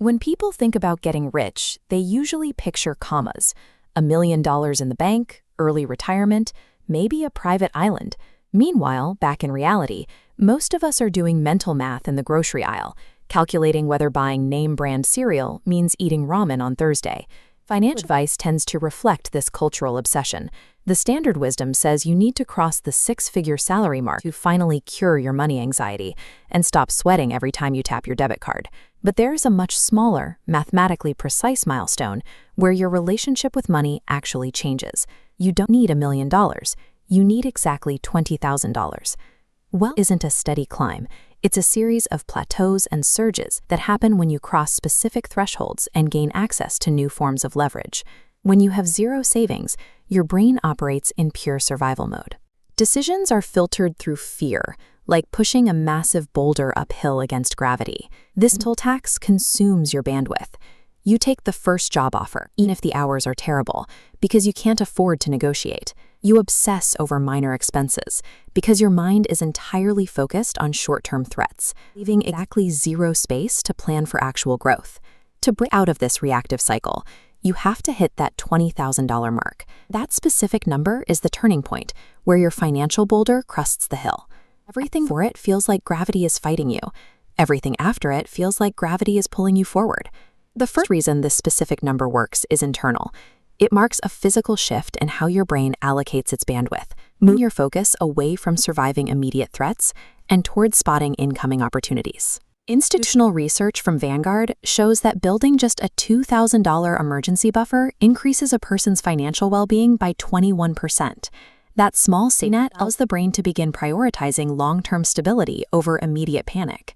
When people think about getting rich, they usually picture commas: $1 million in the bank, early retirement, maybe a private island. Meanwhile, back in reality, most of us are doing mental math in the grocery aisle, calculating whether buying name-brand cereal means eating ramen on Thursday. Financial advice tends to reflect this cultural obsession. The standard wisdom says you need to cross the six-figure salary mark to finally cure your money anxiety and stop sweating every time you tap your debit card. But there's a much smaller, mathematically precise milestone where your relationship with money actually changes. You don't need $1 million. You need exactly $20,000. Wealth isn't a steady climb. It's a series of plateaus and surges that happen when you cross specific thresholds and gain access to new forms of leverage. When you have zero savings, your brain operates in pure survival mode. Decisions are filtered through fear, like pushing a massive boulder uphill against gravity. This mental tax consumes your bandwidth. You take the first job offer, even if the hours are terrible, because you can't afford to negotiate. You obsess over minor expenses because your mind is entirely focused on short-term threats, leaving exactly zero space to plan for actual growth. To break out of this reactive cycle, you have to hit that $20,000 mark. That specific number is the turning point where your financial boulder crusts the hill. Everything before it feels like gravity is fighting you. Everything after it feels like gravity is pulling you forward. The first reason this specific number works is internal. It marks a physical shift in how your brain allocates its bandwidth, moving your focus away from surviving immediate threats and towards spotting incoming opportunities. Institutional research from Vanguard shows that building just a $2,000 emergency buffer increases a person's financial well-being by 21%. That small safety net allows the brain to begin prioritizing long-term stability over immediate panic.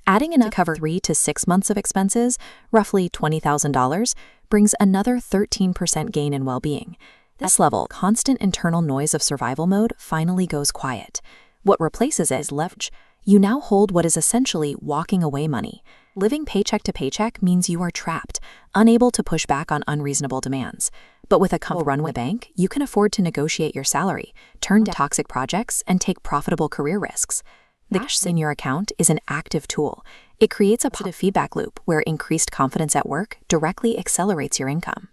Adding enough to cover 3 to 6 months of expenses, roughly $20,000, brings another 13% gain in well-being. This level, constant internal noise of survival mode finally goes quiet. What replaces it is leverage. You now hold what is essentially walking away money. Living paycheck to paycheck means you are trapped, unable to push back on unreasonable demands. But with a comfortable runway bank, you can afford to negotiate your salary, turn down toxic projects, and take profitable career risks. The cash in your account is an active tool. It creates a positive feedback loop where increased confidence at work directly accelerates your income.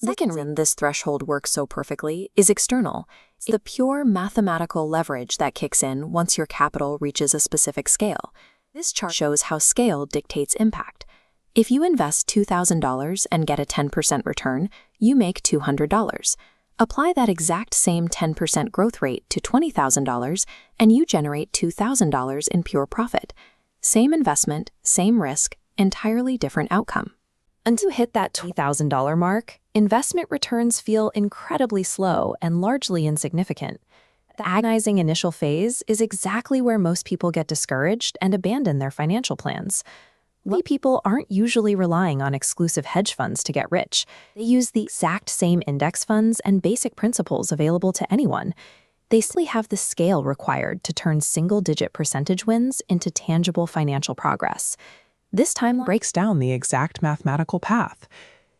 The second reason this threshold works so perfectly is external. It's the pure mathematical leverage that kicks in once your capital reaches a specific scale. This chart shows how scale dictates impact. If you invest $2,000 and get a 10% return, you make $200. Apply that exact same 10% growth rate to $20,000 and you generate $2,000 in pure profit. Same investment, same risk, entirely different outcome. Until you hit that $20,000 mark, investment returns feel incredibly slow and largely insignificant. The agonizing initial phase is exactly where most people get discouraged and abandon their financial plans. Wealthy people aren't usually relying on exclusive hedge funds to get rich. They use the exact same index funds and basic principles available to anyone. They simply have the scale required to turn single-digit percentage wins into tangible financial progress. This timeline breaks down the exact mathematical path.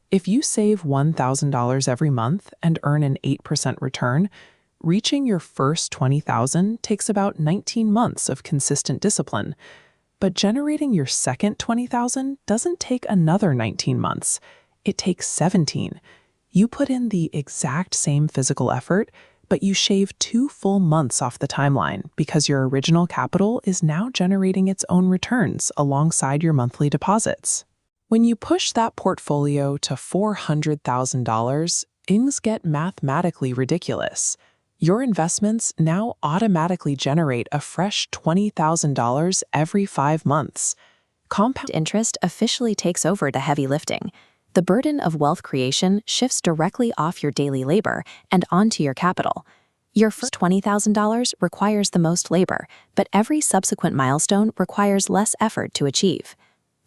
If you save $1,000 every month and earn an 8% return, reaching your first $20,000 takes about 19 months of consistent discipline. But generating your second $20,000 doesn't take another 19 months. It takes 17. You put in the exact same physical effort, but you shave 2 full months off the timeline because your original capital is now generating its own returns alongside your monthly deposits. When you push that portfolio to $400,000, things get mathematically ridiculous. Your investments now automatically generate a fresh $20,000 every 5 months. Compound interest officially takes over the heavy lifting. The burden of wealth creation shifts directly off your daily labor and onto your capital. Your first $20,000 requires the most labor, but every subsequent milestone requires less effort to achieve.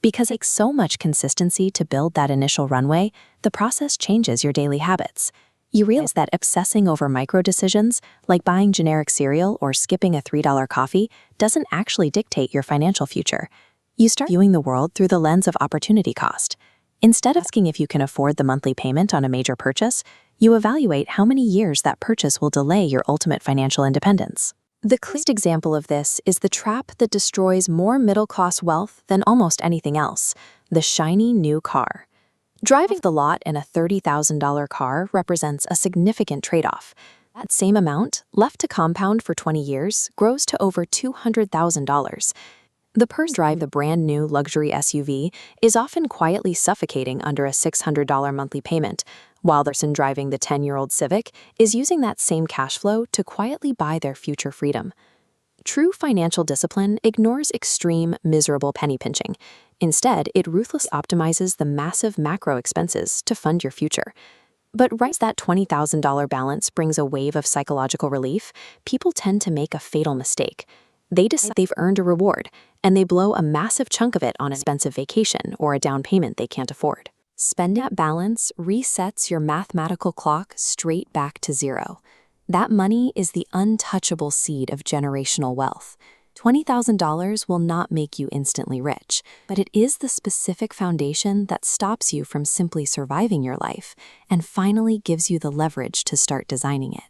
Because it takes so much consistency to build that initial runway, the process changes your daily habits. You realize that obsessing over micro decisions, like buying generic cereal or skipping a $3 coffee, doesn't actually dictate your financial future. You start viewing the world through the lens of opportunity cost. Instead of asking if you can afford the monthly payment on a major purchase, you evaluate how many years that purchase will delay your ultimate financial independence. The clearest example of this is the trap that destroys more middle-class wealth than almost anything else: the shiny new car. Driving the lot in a $30,000 car represents a significant trade-off. That same amount, left to compound for 20 years, grows to over $200,000. The person driving the brand new luxury SUV is often quietly suffocating under a $600 monthly payment, while the person driving the 10-year-old Civic is using that same cash flow to quietly buy their future freedom. True financial discipline ignores extreme, miserable penny pinching. Instead, it ruthlessly optimizes the massive macro expenses to fund your future. But right as that $20,000 balance brings a wave of psychological relief, people tend to make a fatal mistake. They decide they've earned a reward, and they blow a massive chunk of it on an expensive vacation or a down payment they can't afford. Spending that balance resets your mathematical clock straight back to zero. That money is the untouchable seed of generational wealth. $20,000 will not make you instantly rich, but it is the specific foundation that stops you from simply surviving your life and finally gives you the leverage to start designing it.